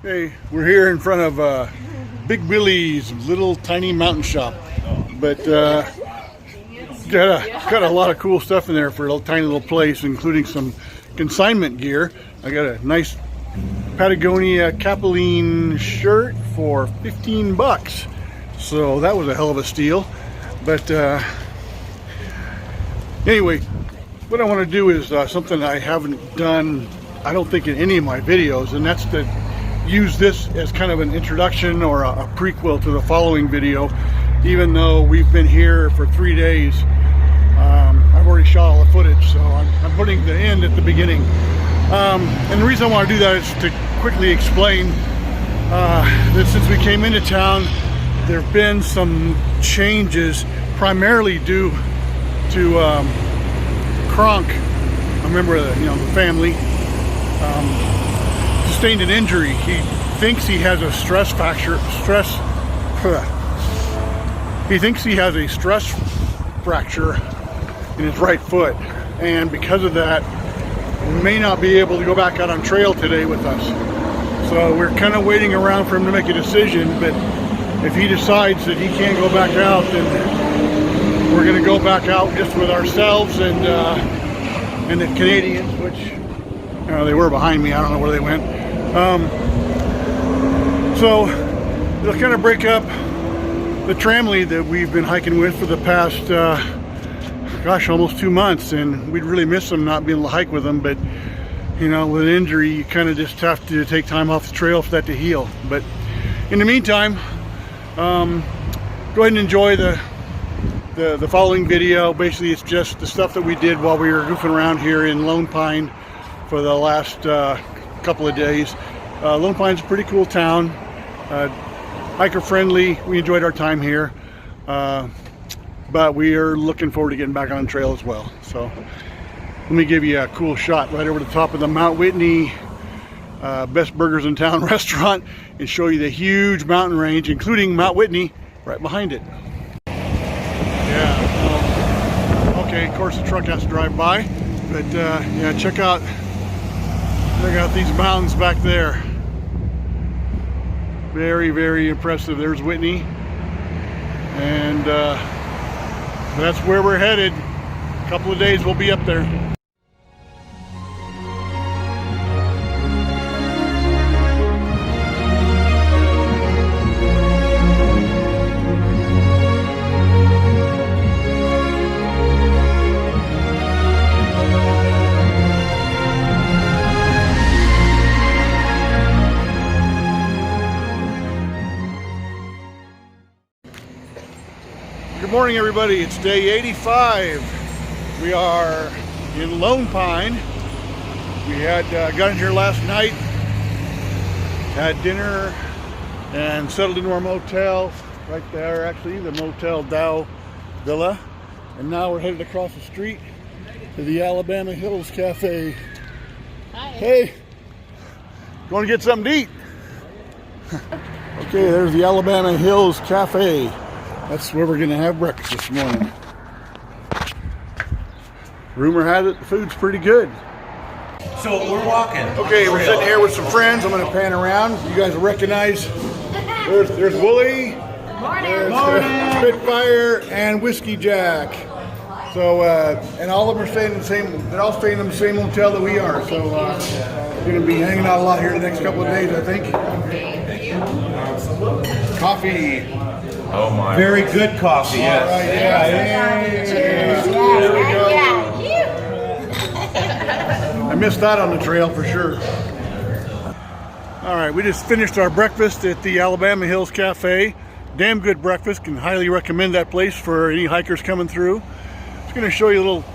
Hey, we're here in front of Big Billy's little tiny mountain shop, but got a lot of cool stuff in there for a little tiny little place, including some consignment gear. I got a nice Patagonia Capilene shirt for 15 bucks, so that was a hell of a steal. But anyway, what I want to do is something I haven't done, I don't think, in any of my videos, and that's to use this as kind of an introduction or a prequel to the following video. Even though we've been here for 3 days, I've already shot all the footage, so I'm putting the end at the beginning. And the reason I want to do that is to quickly explain that since we came into town, there have been some changes, primarily due to Kronk, a member of the family, sustained an injury. He thinks he has a stress fracture. He thinks he has a stress fracture in his right foot, and because of that, may not be able to go back out on trail today with us. So we're kind of waiting around for him to make a decision. But if he decides that he can't go back out, then we're going to go back out just with ourselves and the Canadians, which they were behind me. I don't know where they went. So it'll kind of break up the tramley that we've been hiking with for the past gosh, almost 2 months, and we'd really miss them not being able to hike with them. But with an injury, you kind of just have to take time off the trail for that to heal. But in the meantime, go ahead and enjoy the following video. Basically, it's just the stuff that we did while we were goofing around here in Lone Pine for the last couple of days. Lone Pine's a pretty cool town, hiker friendly. We enjoyed our time here, but we are looking forward to getting back on trail as well. So let me give you a cool shot right over the top of the Mount Whitney Best Burgers in Town restaurant and show you the huge mountain range, including Mount Whitney right behind it. Yeah, okay, of course the truck has to drive by, but yeah, check out these mountains back there. Very, very impressive. There's Whitney, and that's where we're headed. A couple of days we'll be up there. Good morning, everybody. It's day 85. We are in Lone Pine. We had got in here last night, had dinner, and settled into our motel right there. Actually, the Motel Dow Villa, and now we're headed across the street to the Alabama Hills Cafe. Hi. Hey, going to get something to eat? Okay, there's the Alabama Hills Cafe. That's where we're going to have breakfast this morning. Rumor has it the food's pretty good. So we're walking. Okay, we're sitting here with some friends. I'm going to pan around. You guys will recognize. There's Wooly, there's Spitfire, and Whiskey Jack. So, and all of them are staying in the same. They're all staying in the same hotel that we are. So, we're going to be hanging out a lot here the next couple of days, I think. Coffee. Oh my. Very good coffee, yes. All right, yeah. There we go. I missed that on the trail for sure. All right, we just finished our breakfast at the Alabama Hills Cafe. Damn good breakfast. Can highly recommend that place for any hikers coming through. Just going to show you a little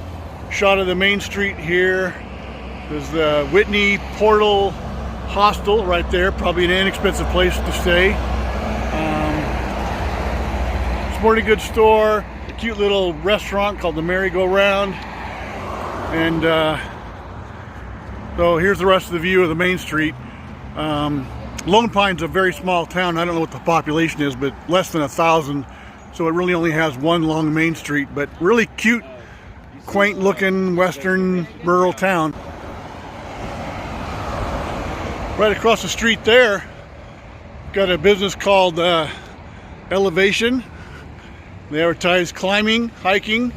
shot of the main street here. There's the Whitney Portal Hostel right there. Probably an inexpensive place to stay. Sporting goods store, a cute little restaurant called the Merry-Go-Round, and so here's the rest of the view of the main street. Lone Pine's a very small town. I don't know what the population is, but less than 1,000, so it really only has one long main street, but really cute, quaint looking western rural town. Right across the street there Got a business called Elevation. They advertise climbing, hiking,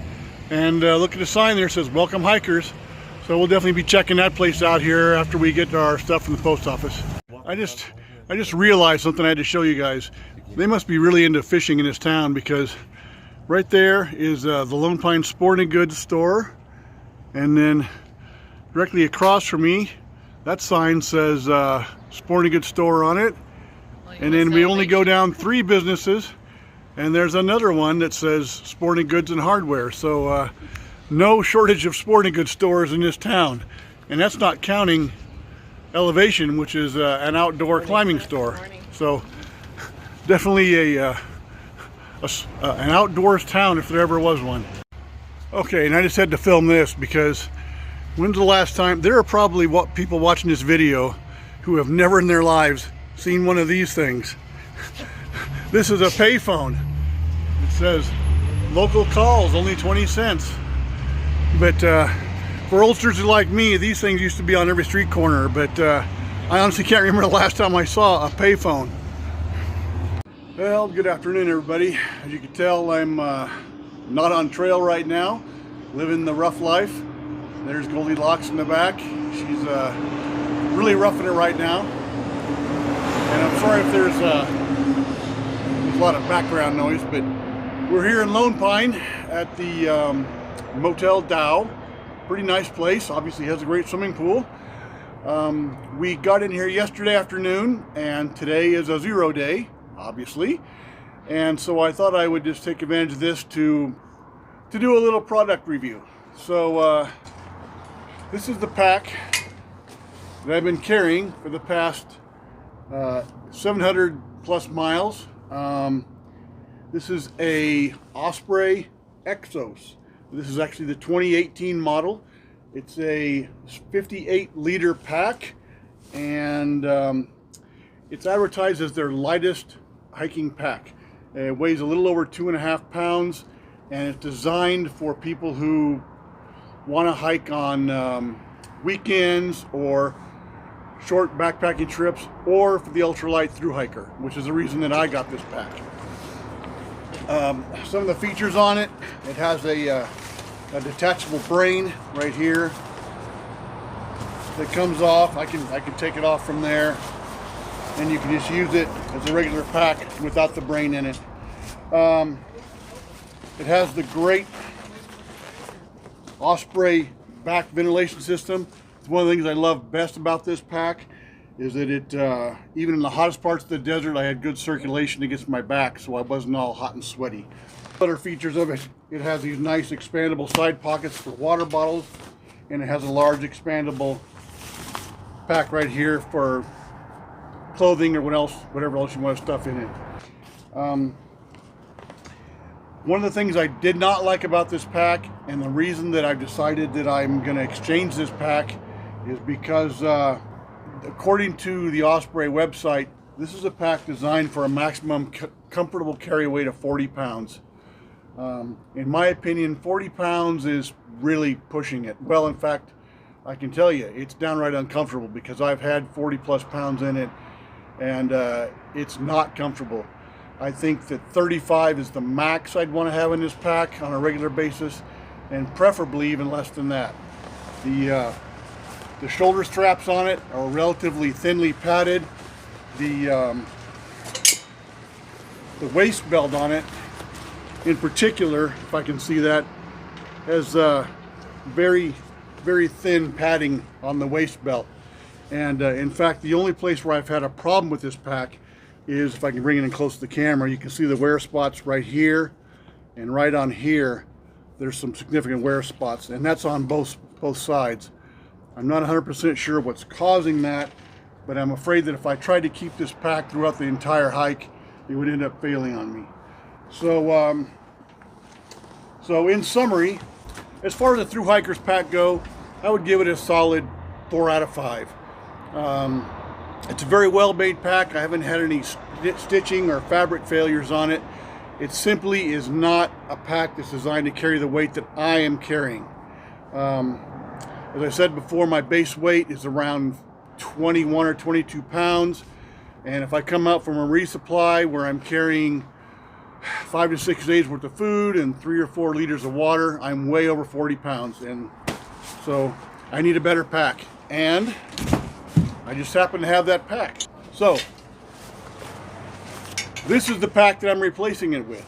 and look at the sign there, it says welcome hikers. So we'll definitely be checking that place out here after we get our stuff from the post office. I just realized something I had to show you guys. They must be really into fishing in this town, because right there is the Lone Pine Sporting Goods store, and then directly across from me, that sign says Sporting Goods store on it. And then we only go down 3 businesses, and there's another one that says Sporting Goods and Hardware. So no shortage of sporting goods stores in this town, and that's not counting Elevation, which is an outdoor climbing store. So definitely an outdoors town if there ever was one. Okay, and I just had to film this because when's the last time? There are probably people watching this video who have never in their lives seen one of these things. This is a payphone. It says local calls only 20 cents. But for oldsters like me, these things used to be on every street corner, but I honestly can't remember the last time I saw a payphone. Well, good afternoon everybody. As you can tell, I'm not on trail right now, living the rough life. There's Goldilocks in the back. She's really roughing it right now. And I'm sorry if there's a lot of background noise, but we're here in Lone Pine at the Motel Dow. Pretty nice place. Obviously has a great swimming pool. We got in here yesterday afternoon, and today is a 0 day, obviously. And so I thought I would just take advantage of this to do a little product review. So this is the pack that I've been carrying for the past 700 plus miles. This is a Osprey Exos. This is actually the 2018 model. It's a 58 liter pack, and it's advertised as their lightest hiking pack. It weighs a little over 2.5 pounds, and it's designed for people who want to hike on weekends or short backpacking trips, or for the ultralight thru hiker, which is the reason that I got this pack. Some of the features on it: it has a detachable brain right here that comes off. I can take it off from there, and you can just use it as a regular pack without the brain in it. It has the great Osprey back ventilation system. It's one of the things I love best about this pack, is that it, even in the hottest parts of the desert, I had good circulation against my back, so I wasn't all hot and sweaty. Other features of it: it has these nice expandable side pockets for water bottles, and it has a large expandable pack right here for clothing or whatever else you want to stuff in it. One of the things I did not like about this pack, and the reason that I've decided that I'm going to exchange this pack, is because according to the Osprey website, this is a pack designed for a maximum comfortable carry weight of 40 pounds. In my opinion, 40 pounds is really pushing it. Well, in fact, I can tell you, it's downright uncomfortable, because I've had 40 plus pounds in it, and it's not comfortable. I think that 35 is the max I'd want to have in this pack on a regular basis, and preferably even less than that. The shoulder straps on it are relatively thinly padded. The waist belt on it, in particular, if I can see that, has very, very thin padding on the waist belt. And in fact, the only place where I've had a problem with this pack is, if I can bring it in close to the camera, you can see the wear spots right here, and right on here there's some significant wear spots, and that's on both sides. I'm not 100% sure what's causing that, but I'm afraid that if I tried to keep this pack throughout the entire hike, it would end up failing on me. So so in summary, as far as the thru hikers pack go, I would give it a solid 4 out of 5. It's a very well made pack. I haven't had any stitching or fabric failures on it. It simply is not a pack that's designed to carry the weight that I am carrying. As I said before, my base weight is around 21 or 22 pounds. And if I come out from a resupply where I'm carrying 5 to 6 days worth of food and 3 or 4 liters of water, I'm way over 40 pounds. And so I need a better pack. And I just happen to have that pack. So this is the pack that I'm replacing it with.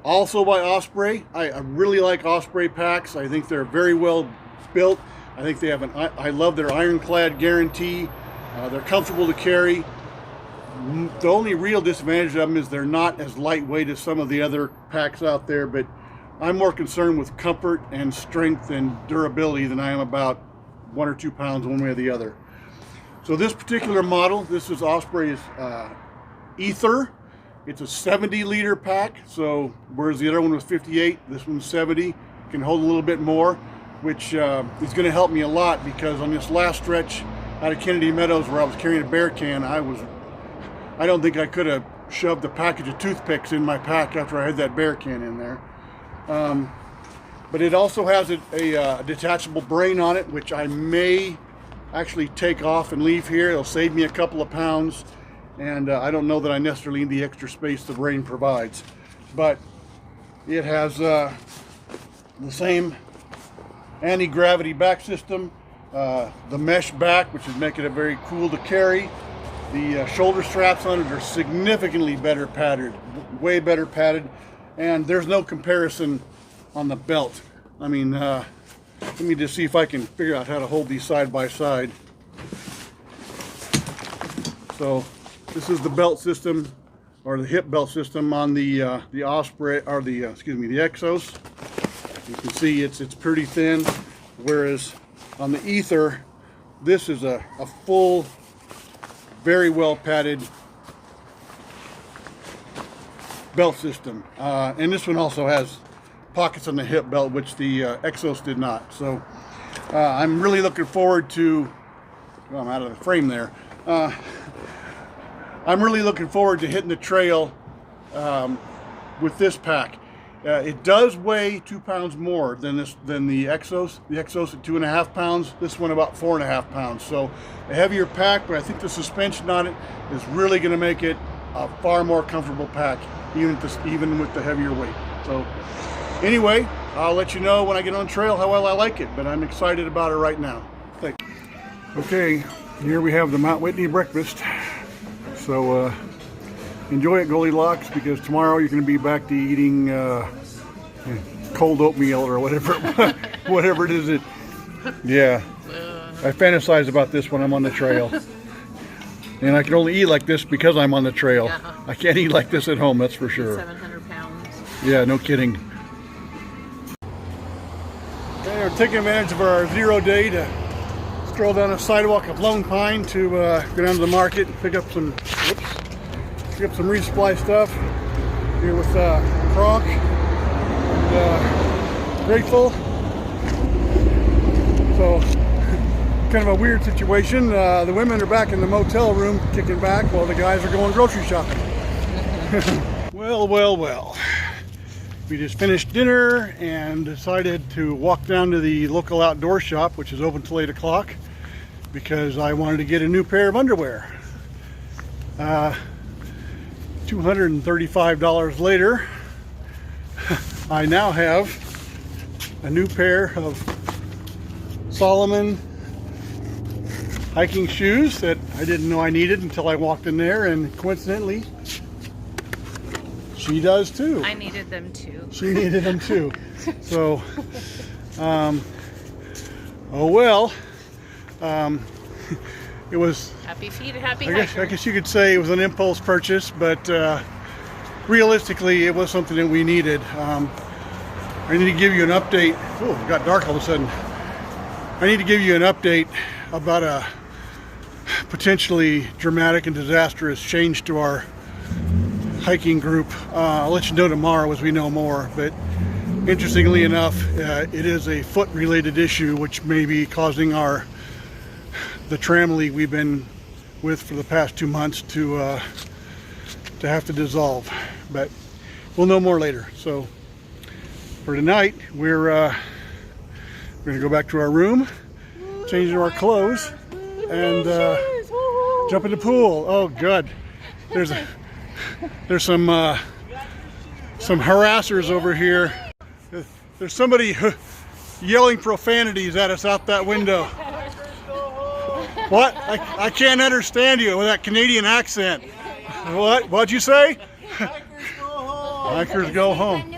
Also by Osprey. I really like Osprey packs. I think they're very well built. I think they have I love their ironclad guarantee. They're comfortable to carry. The only real disadvantage of them is they're not as lightweight as some of the other packs out there, but I'm more concerned with comfort and strength and durability than I am about 1 or 2 pounds one way or the other. So this particular model, this is Osprey's Ether. It's a 70 liter pack, so whereas the other one was 58, this one's 70. Can hold a little bit more, which is going to help me a lot, because on this last stretch out of Kennedy Meadows where I was carrying a bear can, I don't think I could have shoved a package of toothpicks in my pack after I had that bear can in there. But it also has a detachable brain on it, which I may actually take off and leave here. It'll save me a couple of pounds, and I don't know that I necessarily need the extra space the brain provides. But it has the same anti-gravity back system, the mesh back, which is making it very cool to carry. The shoulder straps on it are significantly better padded, way better padded, and there's no comparison on the belt. I mean, let me just see if I can figure out how to hold these side by side. So this is the belt system, or the hip belt system on the Osprey, or the Exos. You can see it's pretty thin, whereas on the Ether, this is a full, very well padded belt system. And this one also has pockets on the hip belt, which the Exos did not. So I'm really looking forward to, well, I'm out of the frame there. I'm really looking forward to hitting the trail with this pack. It does weigh 2 pounds more than the Exos. The Exos at 2.5 pounds. This one about 4.5 pounds. So a heavier pack, but I think the suspension on it is really going to make it a far more comfortable pack, even with the heavier weight. So anyway, I'll let you know when I get on trail how well I like it, but I'm excited about it right now. Thank you. Okay, here we have the Mount Whitney breakfast. So enjoy it, Goldilocks, because tomorrow you're going to be back to eating cold oatmeal or whatever, whatever it is. Yeah, I fantasize about this when I'm on the trail, and I can only eat like this because I'm on the trail. Yeah. I can't eat like this at home, that's for sure. 700 pounds. Yeah, no kidding. Okay, we're taking advantage of our 0 day to stroll down the sidewalk of Lone Pine to go down to the market and pick up some resupply stuff here with Kronk and Grateful. So kind of a weird situation. The women are back in the motel room kicking back while the guys are going grocery shopping. Well. We just finished dinner and decided to walk down to the local outdoor shop, which is open till 8 o'clock, because I wanted to get a new pair of underwear. $235 later, I now have a new pair of Solomon hiking shoes that I didn't know I needed until I walked in there, and coincidentally, she does too. I needed them too. She needed them too. So, oh well. It was, Happy feet, happy I guess you could say it was an impulse purchase, but realistically it was something that we needed. I need to give you an update. Oh, it got dark all of a sudden. I need to give you an update about a potentially dramatic and disastrous change to our hiking group. I'll let you know tomorrow as we know more, but interestingly enough, it is a foot related issue which may be causing the tramily we've been with for the past 2 months to have to dissolve, but we'll know more later. So for tonight, we're gonna go back to our room, change into our clothes, and Jump in the pool. Oh, good. There's some harassers over here. There's somebody yelling profanities at us out that window. What? I can't understand you with that Canadian accent. What? What'd you say? Hikers go home.